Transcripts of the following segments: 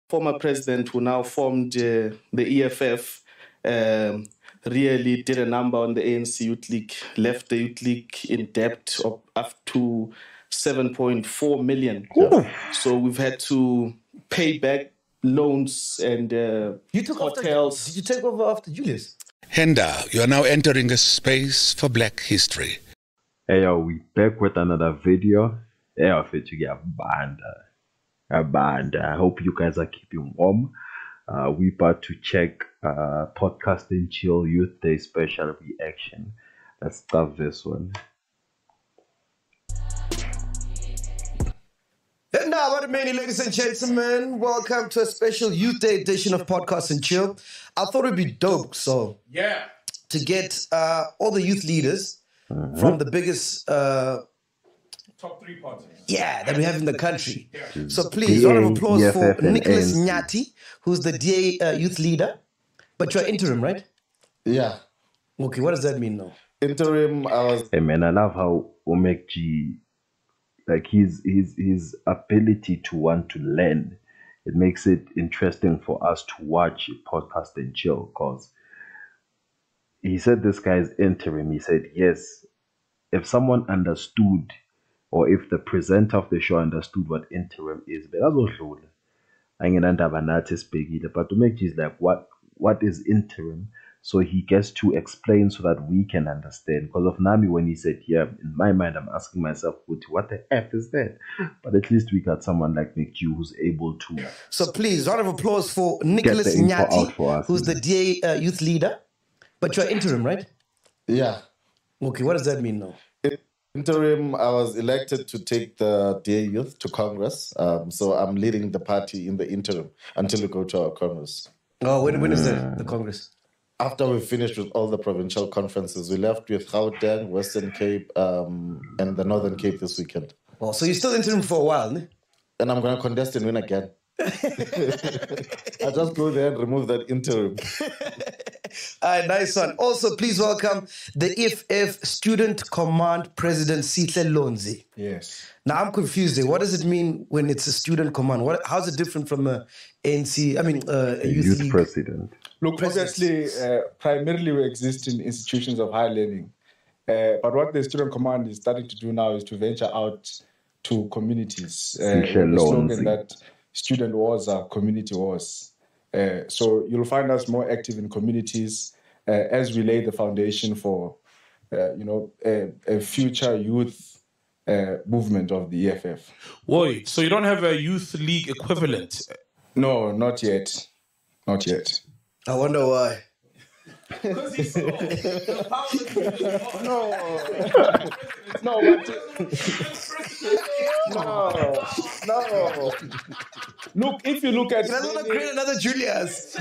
former president who now formed the EFF really did a number on the ANC Youth League, left the Youth League in debt of up to 7.4 million. So we've had to pay back loans and hotels. Did you take over after Julius? Henda, you are now entering a space for Black history. Hey yo, we back with another video. Hey, I feel to get a band. I hope you guys are keeping warm. We about to check Podcast and Chill Youth Day special reaction. Let's start this one. And now, what a many, ladies and gentlemen. Welcome to a special Youth Day edition of Podcast and Chill. I thought it'd be dope, to get all the youth leaders from the biggest top 3 parties. that we have in the country. Yeah. So please, round of applause for Nicholas Nyati, who's the DA youth leader. But you're interim, right? Yeah. Okay, what does that mean now? Interim, Hey man, I love how Omek G, like his ability to want to learn. It makes it interesting for us to watch Podcast and Chill, because he said this guy is interim. He said, yes, if someone understood, or if the presenter of the show understood what interim is, but to make is like, what is interim? So he gets to explain so that we can understand. Because of Nami, when he said, in my mind, I'm asking myself, what the F is that? But at least we got someone like McHugh who's able to. So please, round of applause for Nicholas Nyati, who's the DA youth leader. But you're interim, right? yeah. Okay, what does that mean now? Interim, I was elected to take the DA youth to Congress. So I'm leading the party in the interim until we go to our Congress. Oh, when is the Congress? After we finished with all the provincial conferences, we left with Gauteng, Western Cape, and the Northern Cape this weekend. Oh, so you're still interim for a while, ne? And I'm going to contest and win again. I just go there and remove that interim. All right, nice one. Also, please welcome the EFF Student Command President, Sihle Lonzi. Yes. Now, I'm confused there. What does it mean when it's a student command? How's it different from a youth league president? Look, obviously, primarily we exist in institutions of higher learning. But what the Student Command is starting to do now is to venture out to communities. The slogan that student wars are community wars. So you'll find us more active in communities as we lay the foundation for, a future youth movement of the EFF. Wait, so you don't have a youth league equivalent? No, not yet. Not yet. I wonder why. Because he saw the power No. Look, if you look at... Let's not create another Julius.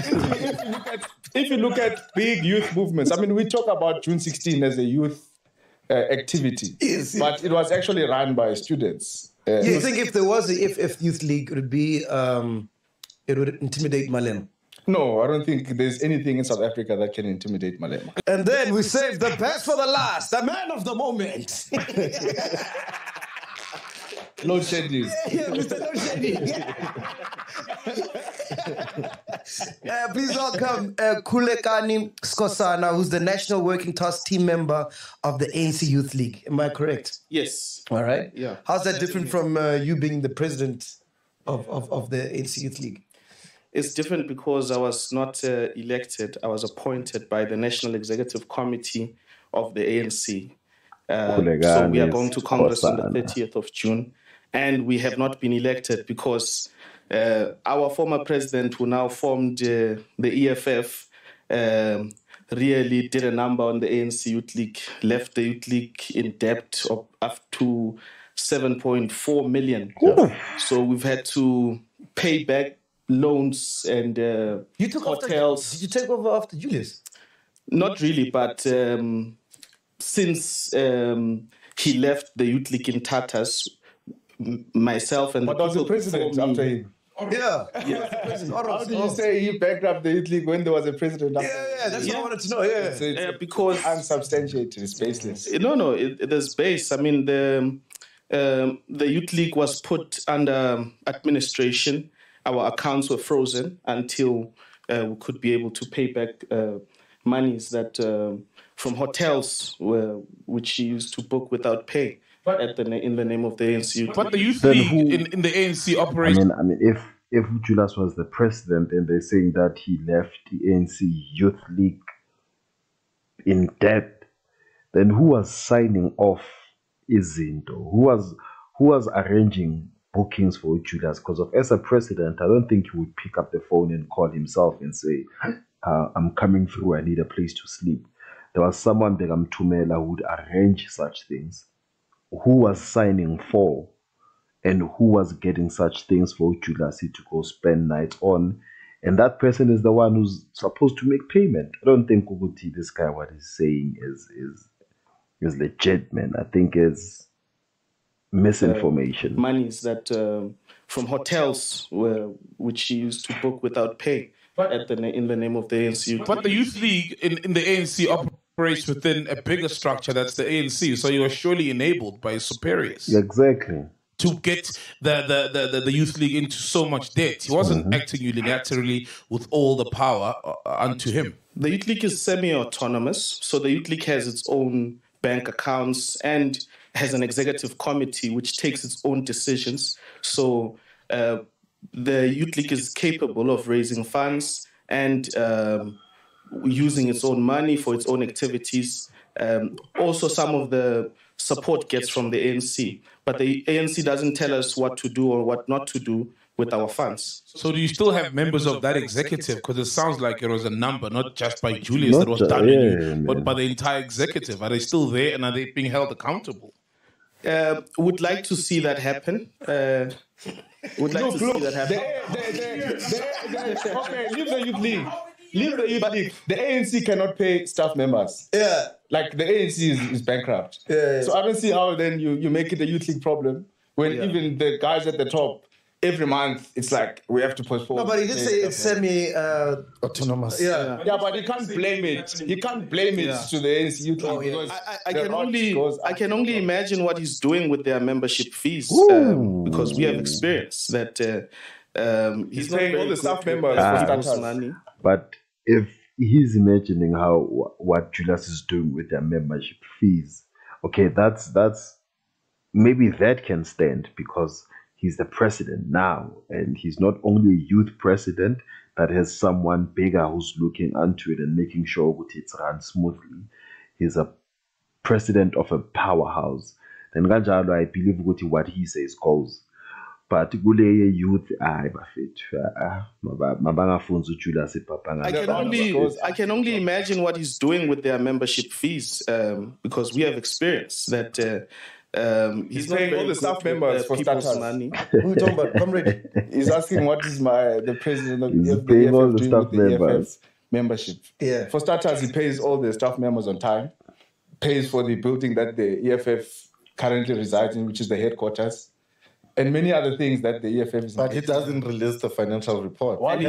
If you look at big youth movements, I mean, we talk about June 16 as a youth activity, but it was actually run by students. You think if there was a EFF Youth League, it would be, it would intimidate Malema? No, I don't think there's anything in South Africa that can intimidate Malema. And then we saved the best for the last, the man of the moment. Load shedding. Mr. Load shedding. Please welcome Khulekani Skosana, who's the National Working Task Team member of the ANC Youth League. Am I correct? Yes. All right. Yeah. How's that different from you being the president of the ANC Youth League? It's different because I was not elected. I was appointed by the National Executive Committee of the ANC. So we are going to Congress on the 30th of June. And we have not been elected because our former president, who now formed the EFF, really did a number on the ANC Youth League, left the Youth League in debt of up to 7.4 million. So we've had to pay back loans and hotels. Did you take over after Julius? Not really, but since he left the Youth League in tatters, myself and but was the president after him? Yeah. How do you say he backed up the Youth League when there was a president after him? That's what I wanted to know. Yeah. Because unsubstantiated, it's baseless. No, there's base. I mean, the Youth League was put under administration our accounts were frozen until we could be able to pay back monies that from hotels which she used to book without pay in the name of the ANC. But the youth league in the ANC operates. I mean, if Julius was the president and they're saying that he left the ANC Youth League in debt, then who was signing off Izinto? Who was arranging bookings for Julius? Because as a president, I don't think he would pick up the phone and call himself and say, I'm coming through, I need a place to sleep. There was someone, Begum Tumela, who would arrange such things. Who was signing for and who was getting such things for Julius to go spend nights on? And that person is the one who's supposed to make payment. I don't think Kuguti, this guy, what he's saying is legit, man. I think it's misinformation. Monies that from hotels which she used to book without pay in the name of the ANC. But the youth league in the ANC operates within a bigger structure that's the ANC. So you are surely enabled by superiors. Exactly. To get the youth league into so much debt. He wasn't acting unilaterally with all the power unto him. The youth league is semi-autonomous. So the youth league has its own bank accounts and has an executive committee which takes its own decisions. So the youth league is capable of raising funds and using its own money for its own activities. Also, some of the support gets from the ANC, but the ANC doesn't tell us what to do or what not to do with our funds. So do you still have members of that executive? Because it sounds like it was a number, not just by Julius that was done, but by the entire executive. Are they still there and are they being held accountable? Would like to see that happen. Would like to see that happen. Okay, leave the youth league. Leave the youth league. The ANC cannot pay staff members. Yeah. Like the ANC is bankrupt. Yeah. So I don't see how then you make it a youth league problem when even the guys at the top, every month, it's like we have to postpone. No, but he did say it's semi-autonomous. Yeah, but you can't blame it. You can't blame it to the ANC youth league because I can only imagine what he's doing with their membership fees because we have experienced that he's paying all the staff members for money. But if he's imagining what Julius is doing with their membership fees, okay, that's maybe that can stand because he's the president now, and he's not only a youth president that has someone bigger who's looking onto it and making sure that it's run smoothly. He's a president of a powerhouse. Then Ganjalo, I believe what he says goes. But Gule youth, I can only imagine what he's doing with their membership fees because we have experienced that he's paying all the staff members for starters. Money. Who are you talking about? Comrade? He's asking what is the president of he's the paying all EFF the doing staff with the members. EFF membership. Yeah. For starters, he pays all the staff members on time, pays for the building that the EFF currently resides in, which is the headquarters, and many other things that the EFF is. But he doesn't release the financial report. And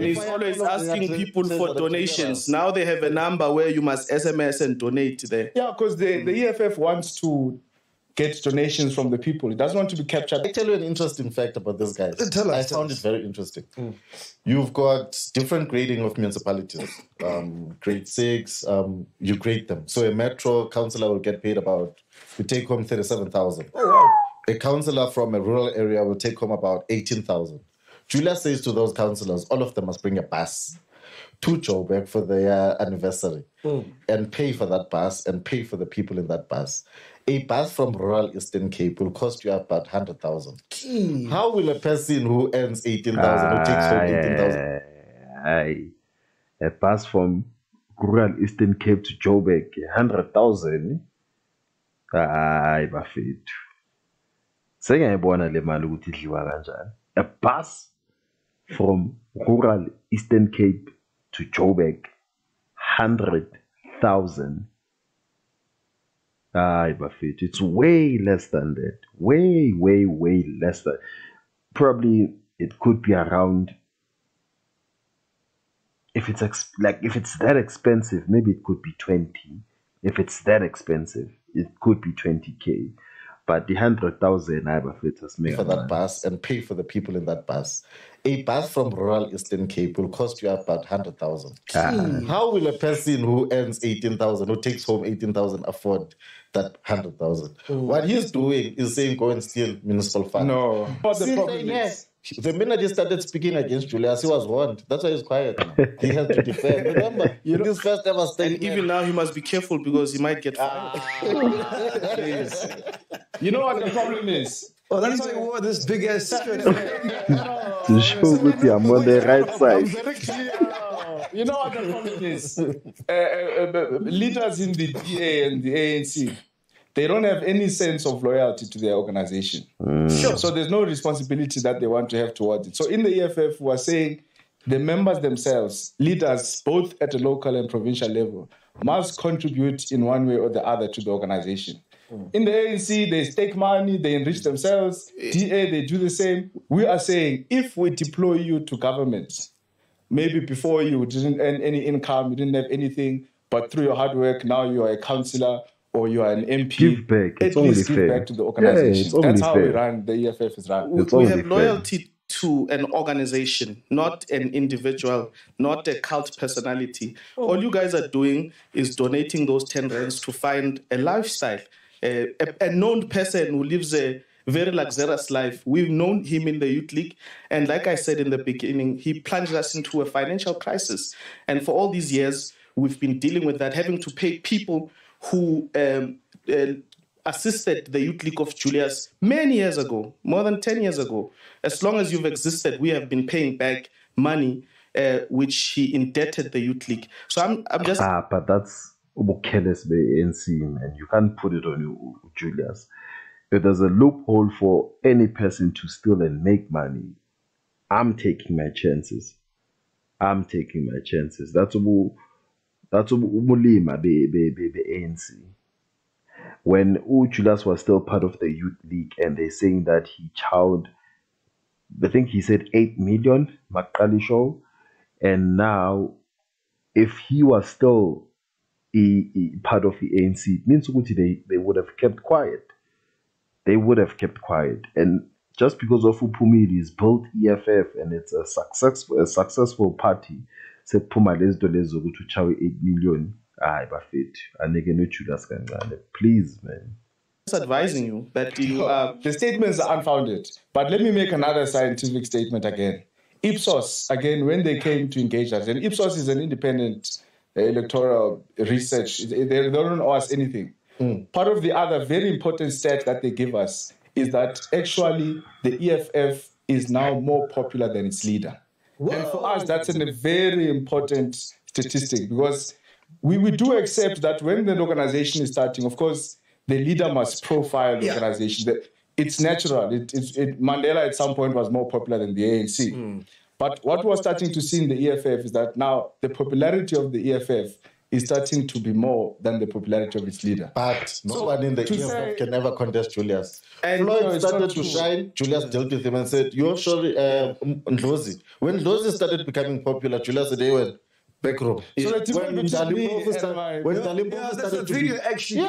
he's always asking people for donations. Now they have a number where you must SMS and donate there. Yeah, because the EFF wants to get donations from the people. It doesn't want to be captured. I tell you an interesting fact about this guy. I found it very interesting. You've got different grading of municipalities. Grade 6, you grade them. So a metro councillor will get paid you take home 37,000. Oh, wow. A councillor from a rural area will take home about 18,000. Julius says to those councillors, all of them must bring a bus to Joburg for their anniversary and pay for that bus and pay for the people in that bus. A bus from rural Eastern Cape will cost you about 100,000. How will a person who earns 18,000 who takes home 18,000? A bus from rural Eastern Cape to Joburg, 100,000. Bafethu. Sengiyayibona le mali ukuthi idliwa kanjani. A bus from rural Eastern Cape to Joburg, 100,000. Bafethu. It's way less than that. Way, way, way less than. Probably it could be around. If it's that expensive, maybe it could be 20. If it's that expensive, it could be 20K. But the 100,000 for that bus and pay for the people in that bus. A bus from rural Eastern Cape will cost you about 100,000. How will a person who earns 18,000, who takes home 18,000, afford that 100,000? What he's doing is saying, go and steal municipal funds. No. What the problem is? The minute he started speaking against Julius, he was warned. That's why he's quiet now. He has to defend. Remember, this first ever statement. And even now, he must be careful because he might get fired. You know what the problem is? Oh, that's why he wore this big ass shirt. To show that I'm on the right side. You know what the problem is? Leaders in the DA and the ANC, they don't have any sense of loyalty to their organization. Sure. So there's no responsibility that they want to have towards it. So in the EFF, we're saying the members themselves, leaders, both at the local and provincial level, must contribute in one way or the other to the organization. In the ANC, they stake money, they enrich themselves. DA, they do the same. We are saying, if we deploy you to government, maybe before you didn't earn any income, you didn't have anything, but through your hard work, now you are a councillor or you are an MP. Give back. It's at least only give fair. back to the organization. Yeah, that's how fair. we run, the EFF is run. We have loyalty to an organization, not an individual, not a cult personality. All you guys are doing is donating those 10 rands to find a lifestyle. A known person who lives a very luxurious life. We've known him in the Youth League. And like I said in the beginning, he plunged us into a financial crisis. And for all these years, we've been dealing with that, having to pay people who assisted the Youth League of Julius many years ago, more than 10 years ago. As long as you've existed, we have been paying back money which he indebted the Youth League. So I'm just... but that's careless by ANC, man. You can't put it on you, Julius. If there's a loophole for any person to steal and make money, I'm taking my chances. That's umulima be ANC. When Julius was still part of the Youth League and they're saying that he chowed, I think he said 8 million, Makali show. And now, if he was still part of the ANC, it means they would have kept quiet. They would have kept quiet. And just because of Upumili's built EFF and it's a successful party, said Puma let's to chow 8 million. Please, man. Just advising you that you the statements are unfounded. But let me make another scientific statement again. Ipsos, again, when they came to engage us, and Ipsos is an independent electoral research, they don't owe us anything. Part of the other very important stat that they give us is that actually the EFF is now more popular than its leader. Whoa. And for us, that's a very important statistic because we do accept that when an organization is starting, of course, the leader must profile the organization. It's natural. Mandela at some point was more popular than the ANC. But what we're starting to see in the EFF is that now the popularity of the EFF is starting to be more than the popularity of its leader. But no one in the EFF can ever contest Julius. And Floyd started to shine. Julius dealt with him and said, "You're sorry, Ndlozi." When Ndlozi started becoming popular, Julius said, "They went back row." So when Dalimpofu there's a video actually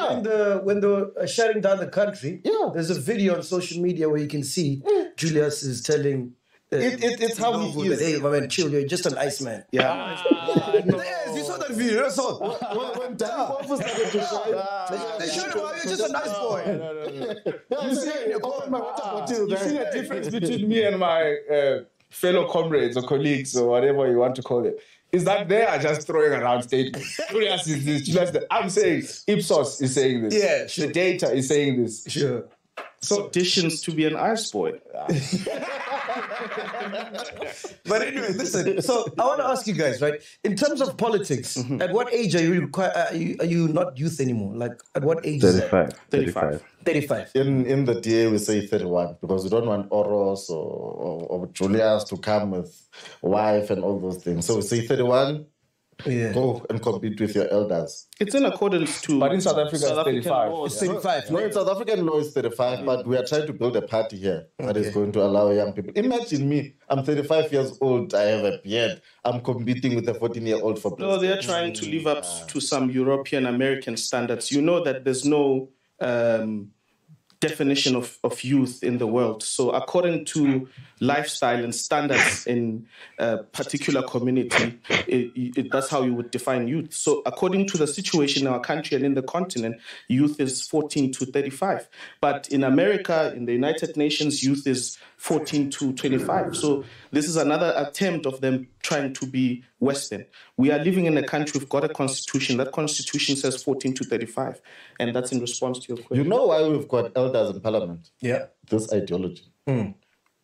when they were shutting down the country. Yeah, there's a video on social media where you can see Julius is telling. It's how he is. Hey, my man, chill. You're just an Iceman. Yeah. Yes, you saw that video. That's all. When Dalimpofu started to shine, they showed him you're just a nice boy. You see the difference between me and my fellow comrades or colleagues or whatever you want to call it. Is that they are just throwing around statements. Julius is this, Julius that. I'm saying Ipsos is saying this. Yeah, sure. The data is saying this. Sure. So auditions to be an ice boy. But anyway, listen. So I want to ask you guys, right? In terms of politics, at what age are you not youth anymore? Like at what age? 35. 35. In the DA we say 31 because we don't want Oros or Julius to come with wife and all those things. So we say 31. Yeah. Go and compete with your elders. It's in accordance to... But in South Africa, it's 35. It's 35. No, in South African law, it's 35, but we are trying to build a party here that is going to allow young people. Imagine me, I'm 35 years old, I have a beard, I'm competing with a 14-year-old for president. No, they're trying to live up to some European American standards. You know that there's no definition of youth in the world. So according to lifestyle and standards in a particular community, that's how you would define youth. So according to the situation in our country and in the continent, youth is 14 to 35. But in America, in the United Nations, youth is 14 to 25. So this is another attempt of them trying to be Western. We are living in a country, we've got a constitution. That constitution says 14 to 35. And that's in response to your question. You know why we've got elders in parliament? Yeah. This ideology.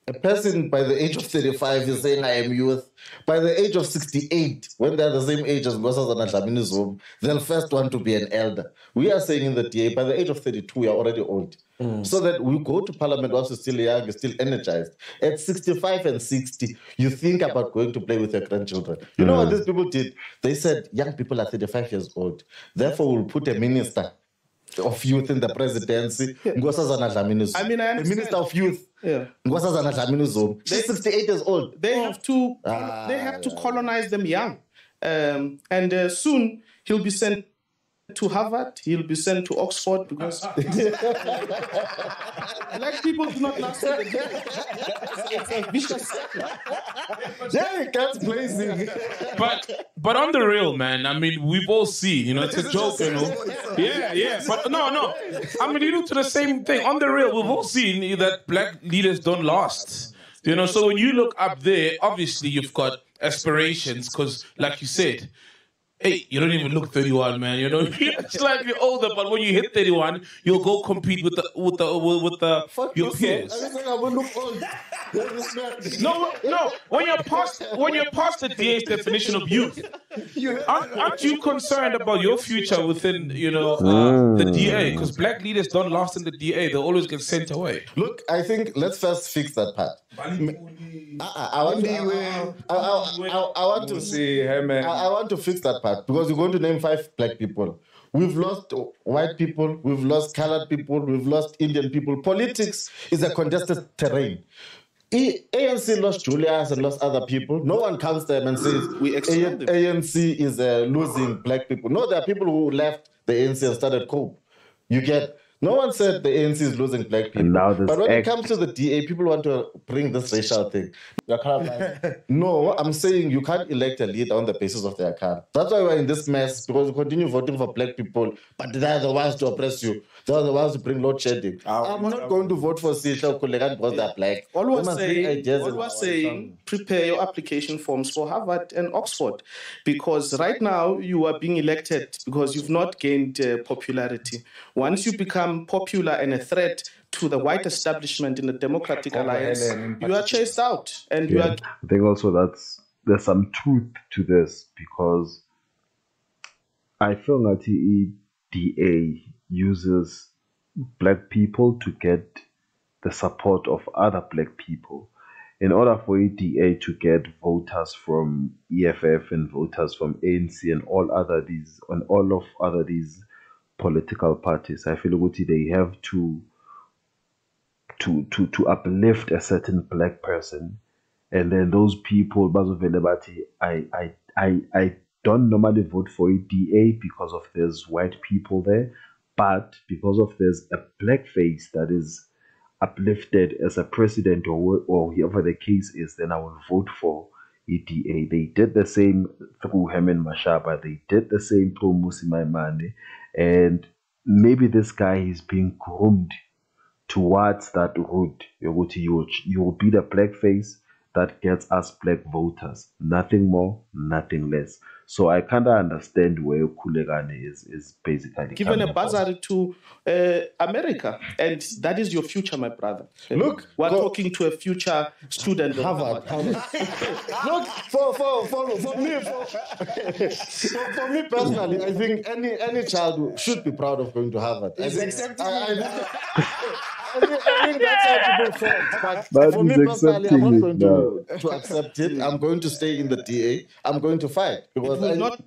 A person by the age of 35 is saying, I am youth. By the age of 68, when they're the same age as Nkosazana Dlamini-Zuma, they'll first want to be an elder. We are saying in the DA, by the age of 32, we are already old. So that we go to parliament whilst we're still young, you're still energized. At 65 and 60, you think about going to play with your grandchildren. You know what these people did? They said, young people are 35 years old. Therefore, we'll put a minister of youth in the presidency. Nkosazana Dlamini-Zuma. I mean, I the understand. Minister of Youth. Nkosazana Dlamini-Zuma. She's 68 years old. They have to colonize them young. And soon he'll be sent to Harvard, he'll be sent to Oxford because black people do not last in the day. It's a vicious circle. Yeah, he gets blazing. But on the real, man, I mean, we've all seen, it's a joke, Yeah. But no. I mean, to the same thing. On the real, we've all seen that black leaders don't last. So when you look up there, obviously you've got aspirations because, like you said, hey, you don't even look 31, man. It's like you're older, but when you hit 31, you'll go compete with your peers. No. When you're past the DA's definition of youth, aren't you concerned about your future within the DA? Because black leaders don't last in the DA; they'll always get sent away. Look, I think let's first fix that part. I want to see him. I want to fix that part because you're going to name 5 black people. We've lost white people, we've lost colored people, we've lost Indian people. Politics is a contested terrain. ANC lost Julius and lost other people. No one counts them and says ANC is losing black people. No, there are people who left the ANC and started COPE. You get. No one said the ANC is losing black people. But when it comes to the DA, people want to bring this racial thing. No, I'm saying you can't elect a leader on the basis of their color. That's why we're in this mess, because we continue voting for black people, but they're the ones to oppress you. They're the ones to bring load shedding. I'm not going to vote for Sisha Kulegan because they're black. All we're saying, prepare your application forms for Harvard and Oxford, because right now you are being elected because you've not gained popularity. Once you become popular and a threat to the white establishment in the Democratic Alliance, you are chased out. And you are. I think also there's some truth to this, because I feel that the DA uses black people to get the support of other black people. In order for EDA to get voters from EFF and voters from ANC and all of other these political parties, I feel like they have to uplift a certain black person, and then those people, I don't normally vote for EDA because of there's white people there, but because of there's a black face that is uplifted as a president or whoever the case is, then I will vote for EDA. They did the same through Herman Mashaba. They did the same through Mmusi Maimane. And maybe this guy is being groomed towards that route. You will be the black face that gets us black voters. Nothing more, nothing less. So I kind of understand where Kulegane is basically given a bursary to America, and that is your future, my brother. Look, we're talking to a future student of Harvard. Look, for me personally, I think any child should be proud of going to Harvard. I think that's how people feel. But for me personally, I'm not going to accept it. I'm going to stay in the DA. I'm going to fight because it will not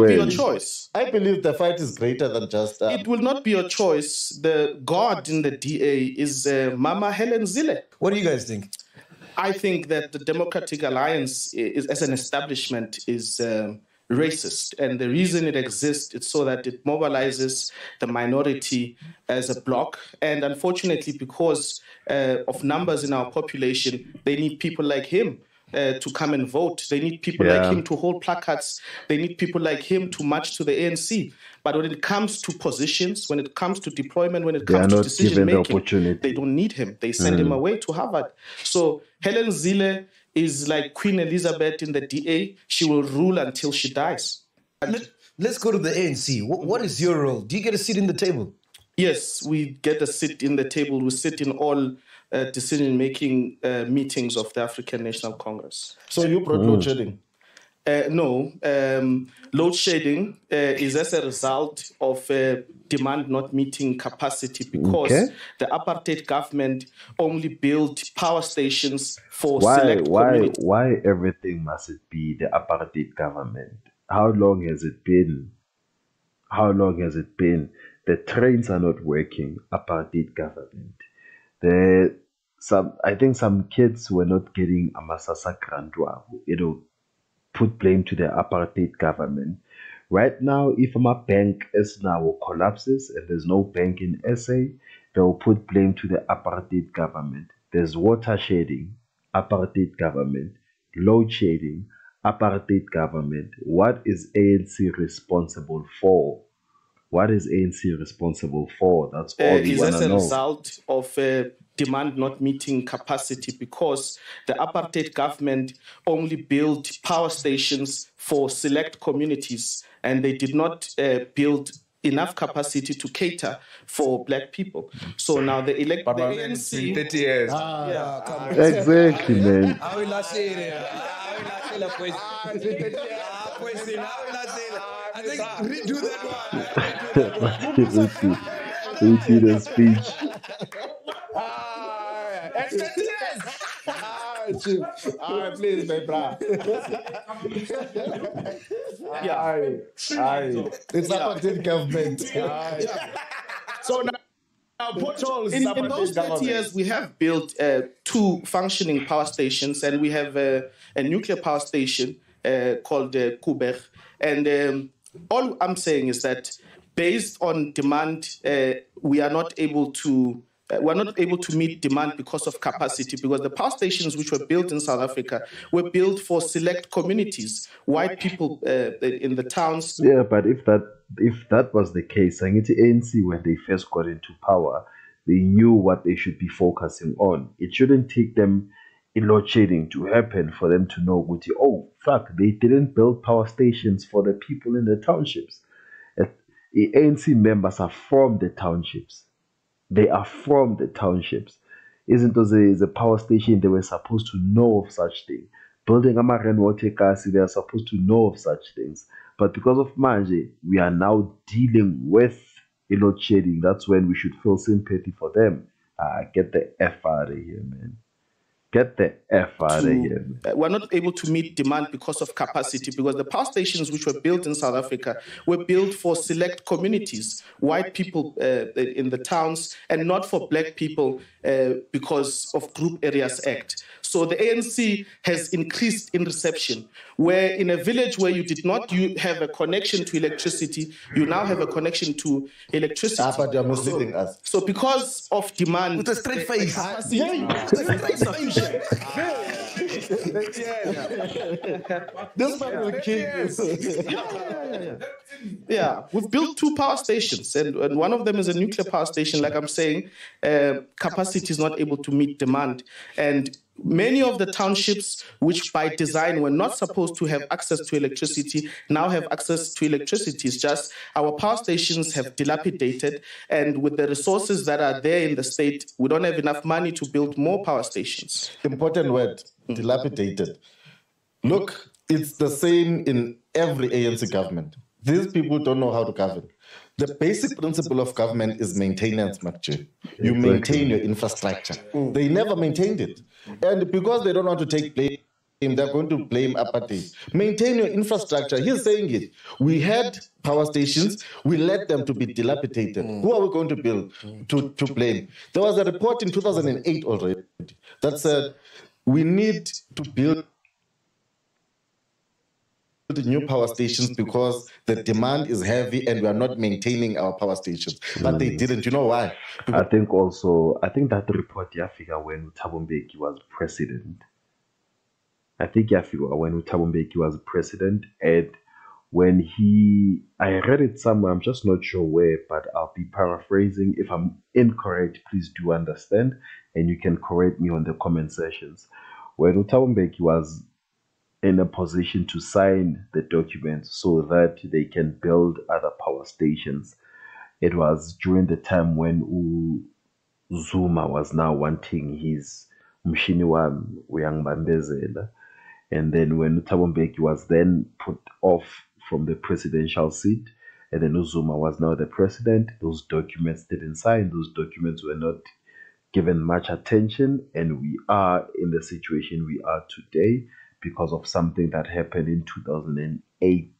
be your choice. I believe the fight is greater than just. It will not be your choice. The God in the DA is Mama Helen Zille. What do you guys think? I think that the Democratic Alliance, as an establishment, is racist. And the reason it exists is so that it mobilizes the minority as a bloc. And unfortunately, because of numbers in our population, they need people like him to come and vote. They need people like him to hold placards. They need people like him to march to the ANC. But when it comes to positions, when it comes to deployment, when it comes to decision-making, they don't need him. They send him away to Harvard. So Helen Zille is like Queen Elizabeth in the DA. She will rule until she dies. Let's go to the ANC. What is your role? Do you get a seat in the table? Yes, we get a seat in the table. We sit in all decision-making meetings of the African National Congress. So you brought load shedding? No. Load shedding is as a result of demand not meeting capacity because the apartheid government only built power stations for select communities. Why everything must it be the apartheid government? How long has it been? How long has it been? The trains are not working, apartheid government. I think some kids were not getting amasasa grantwa. Put blame to the apartheid government. Right now, if my bank is now collapses and there's no bank in SA, they'll put blame to the apartheid government. There's water shedding, apartheid government, load shedding, apartheid government. What is ANC responsible for? What is ANC responsible for? That's all we want to know. Is as a result of demand not meeting capacity because the apartheid government only built power stations for select communities and they did not build enough capacity to cater for black people. So now the ANC... 30 years. Exactly, man. I think redo that one. Redo the speech. Please, my brother. It's apartheid government. So now, potholes. In those 30 years, we have built 2 functioning power stations, and we have a nuclear power station called Kubech. And all I'm saying is that based on demand, we are not able to meet demand because of capacity, because the power stations which were built in South Africa were built for select communities, white people in the towns. Yeah, but if that was the case, I think the ANC, when they first got into power, they knew what they should be focusing on. It shouldn't take them a load shedding to happen for them to know, oh, fuck, they didn't build power stations for the people in the townships. The ANC members are from the townships. They are from the townships. Isn't it a power station? They were supposed to know of such things. Building a rainwater kasi, they are supposed to know of such things. But because of Manje, we are now dealing with a load shedding. That's when we should feel sympathy for them. Get the F out of here, man. Get the F out of here. We're not able to meet demand because of capacity, because the power stations which were built in South Africa were built for select communities, white people in the towns, and not for black people because of Group Areas Act. So the ANC has increased in reception, where in a village where you did not have a connection to electricity, you now have a connection to electricity. But you're misleading us. So because of demand... With a straight face. This man will kill Yeah, we've built 2 power stations, and one of them is a nuclear power station. Like I'm saying, capacity is not able to meet demand. And many of the townships, which by design were not supposed to have access to electricity, now have access to electricity. It's just our power stations have dilapidated, and with the resources that are there in the state, we don't have enough money to build more power stations. Important word, dilapidated. Look, it's the same in every ANC government. These people don't know how to govern. The basic principle of government is maintenance, Makji. You maintain your infrastructure. They never maintained it. And because they don't want to take blame, they're going to blame apartheid. Maintain your infrastructure. He's saying it. We had power stations. We let them to be dilapidated. Who are we going to build to blame? There was a report in 2008 already that said we need to build the new power stations because the demand is heavy and we are not maintaining our power stations. But they didn't. You know why? I think that report Yafika when Thabo Mbeki was president. I think Yafika when Thabo Mbeki was president, and when I read it somewhere, I'm just not sure where, but I'll be paraphrasing. If I'm incorrect, please do understand, and you can correct me on the comment sections. When Thabo Mbeki was in a position to sign the documents so that they can build other power stations, it was during the time when Zuma was now wanting his Mshini Wami Uyangibambezela. And then when Thabo Mbeki was then put off from the presidential seat, and then Zuma was now the president, those documents didn't sign. Those documents were not given much attention, and we are in the situation we are today because of something that happened in 2008,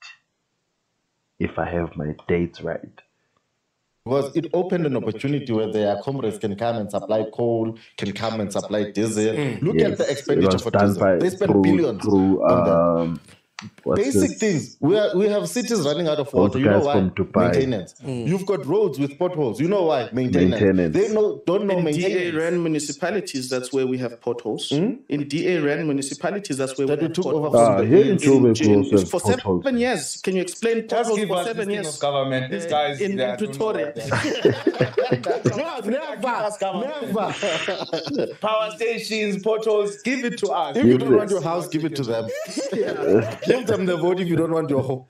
if I have my dates right. Because it opened an opportunity where their comrades can come and supply coal, can come and supply diesel. Look at the expenditure for diesel. They spend billions on that. Basic things. We have cities running out of water. You know why? Maintenance. You've got roads with potholes. You know why? Maintenance. They don't know maintenance. In DA-ran municipalities, that's where we have potholes. In DA-ran municipalities, that's where we have potholes. Here in Joburg, for 7 years. Can you explain potholes for 7 years? Of government. These guys in Pretoria. Never. Power stations, potholes. Give it to us. If you don't want your house, give it to them. Give them the vote if you don't want your home.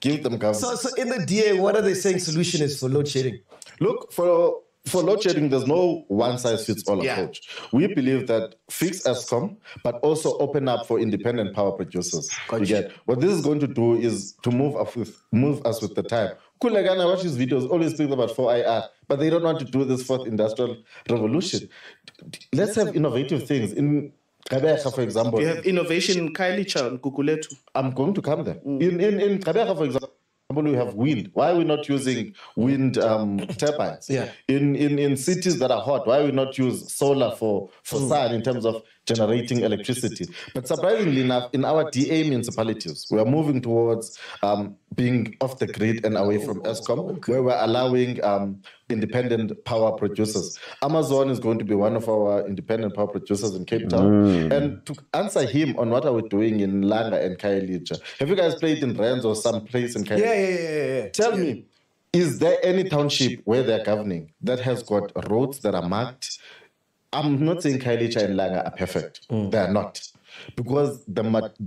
Give them government. So in the DA, what are they saying solution is for load shedding? Look, for load shedding, there's no one-size-fits-all approach. We believe that fix Eskom, but also open up for independent power producers. What this is going to do is to move us with the time. Kulagana watches videos, always speaks about 4IR, but they don't want to do this fourth industrial revolution. Let's have innovative things. In Gqeberha, for example. You have innovation in Khayelitsha and Gugulethu. I'm going to come there. In Gqeberha, for example, we have wind. Why are we not using wind turbines? In cities that are hot, why are we not use solar for sun in terms of generating electricity? But surprisingly enough, in our DA municipalities, we are moving towards being off the grid and away from Eskom, where we're allowing independent power producers. Amazon is going to be one of our independent power producers in Cape Town. And to answer him on what are we doing in Langa and Khayelitsha, have you guys played in Rennes or some place in Khayelitsha? Tell me, is there any township where they're governing that has got roads that are marked? I'm not saying Khayelitsha and Langa are perfect. They are not. Because the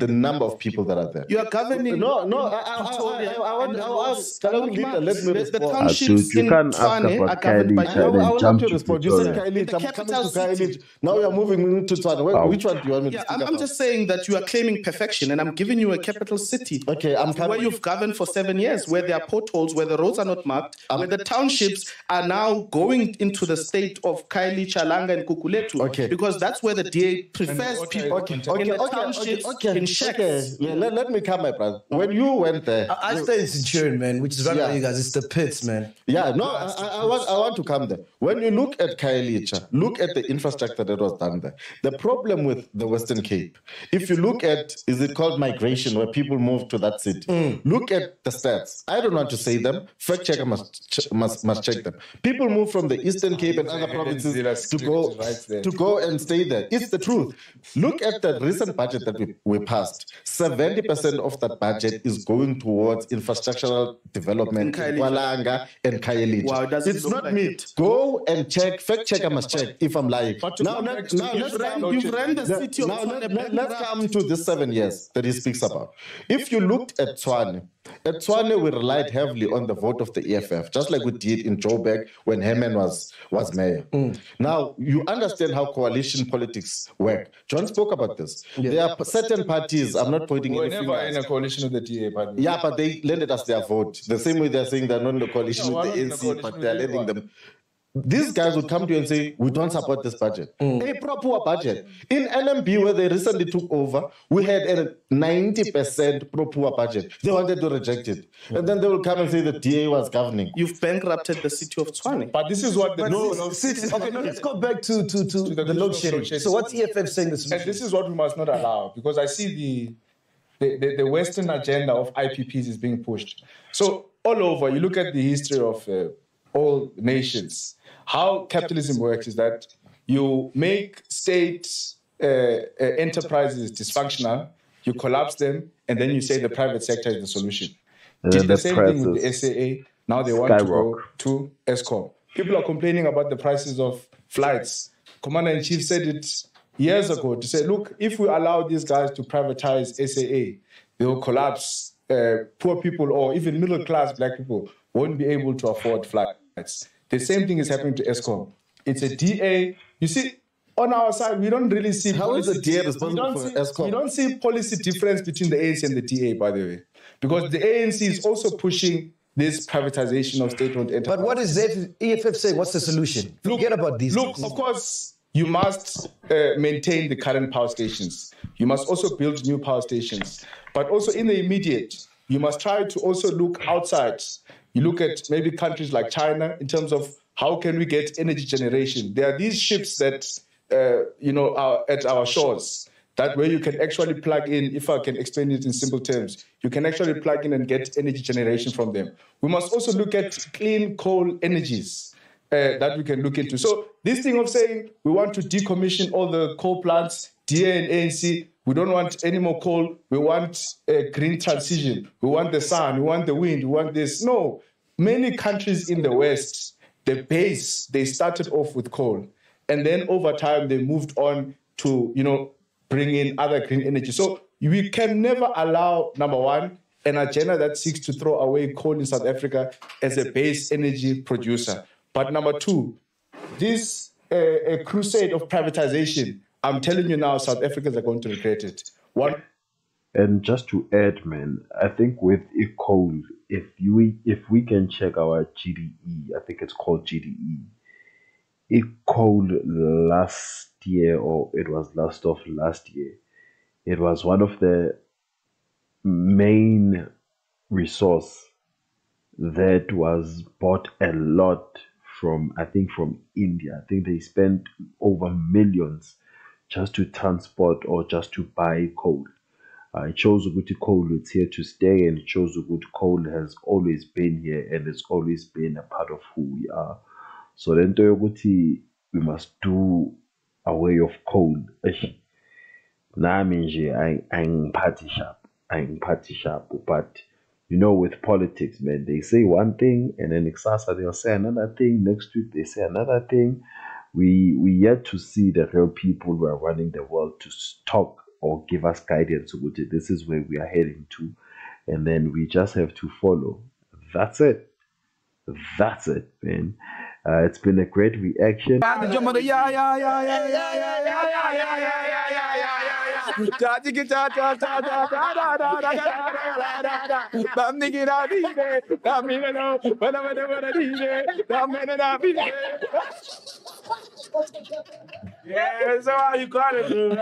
number of people that are there. You are governing. No, I want the townships in Tshwane are governed by. I want to respond. You said Khayelitsha. I'm coming to Khayelitsha. Now you are moving to Tshwane. Which one do you want me to speak about? I'm just saying that you are claiming perfection, and I'm giving you a capital city. Okay, where you've governed for 7 years, where there are potholes, where the roads are not marked, where the townships are now going into the state of Khayelitsha, Langa, and Gugulethu. Okay. Because that's where the DA prefers people. Let me come, my brother. When you went there, I stay in Centurion, man, which is right by you guys. It's the pits, man. I want to come there. When you look at Khayelitsha, look at the infrastructure that was done there. The problem with the Western Cape, if you look at, is it called migration, where people move to that city? Look at the stats. I don't want to say them. Fact checker must check them. People move from the Eastern Cape and other provinces to go and stay there. It's the truth. Look at the recent budget that we passed. 70% of that budget is going towards infrastructural development in Langa and Khayelitsha. Wow, it's not me. Go and check. Fact checker must check if I'm lying. You've ran the city of Tshwane. Let's come to this 7 years that he speaks about. If you looked at Tshwane, we relied heavily on the vote of the EFF, just like we did in Joburg when Herman was mayor. Now, you understand how coalition politics work. John spoke about this. There are certain parties, I'm not pointing any fingers. We're never in a coalition with the DA party. Yeah, but they lended us their vote. The same way they're saying they're not in a coalition with the ANC, but they're lending them. These guys would come to you and say, we don't support this budget. A proper budget. In NMB, where they recently took over, we had a 90% pro-poor budget. They wanted to reject it. And then they will come and say the DA was governing. You've bankrupted the city of Tshwane. But this is what the... let's go back to the load shedding. So what's EFF saying this? And this is what we must not allow, because I see the Western agenda of IPPs is being pushed. So all over, you look at the history of all nations, how capitalism works is that you make state enterprises dysfunctional, you collapse them, and then you say the private sector is the solution. Did the same thing with the SAA. Now they want to go to Eskom. People are complaining about the prices of flights. Commander-in-Chief said it years ago to say, look, if we allow these guys to privatize SAA, they will collapse. Poor people or even middle-class black people won't be able to afford flights. The same thing is happening to Eskom. It's a DA. You see, on our side, we don't really see... How is the DA responsible for Eskom? We don't see policy difference between the ANC and the DA, by the way. Because the ANC is also pushing this privatization of state-owned enterprises. But what is EFF saying? What's the solution? Forget about these. Look, of course, you must maintain the current power stations. You must also build new power stations. But also in the immediate, you must try to also look outside. You look at maybe countries like China in terms of how can we get energy generation. There are these ships that, are at our shores. That way you can actually plug in, if I can explain it in simple terms, you can actually plug in and get energy generation from them. We must also look at clean coal energies that we can look into. So this thing of saying we want to decommission all the coal plants, DA and ANC, we don't want any more coal, we want a green transition, we want the sun, we want the wind, we want this. No, many countries in the West, the base, they started off with coal. And then over time, they moved on to, bring in other green energy. So we can never allow, number one, an agenda that seeks to throw away coal in South Africa as a base energy producer. But number two, this a crusade of privatization, I'm telling you now, South Africans are going to regret it. One. And just to add, man, I think with coal, if we can check our GDE, I think it's called GDE, coal last year, or it was last year, it was one of the main resource that was bought a lot from India. I think they spent over millions just to transport or just to buy coal. It shows that coal is here to stay, and it shows that coal has always been here and it's always been a part of who we are. So then we must do a way of coal. Now I'm party sharp, but with politics, man, they say one thing and then they'll say another thing. Next week they say another thing. We yet to see the real people who are running the world to talk or give us guidance. This is where we are heading to, and then we just have to follow. That's it, man. It's been a great reaction. Yeah, that's how you got it, dude.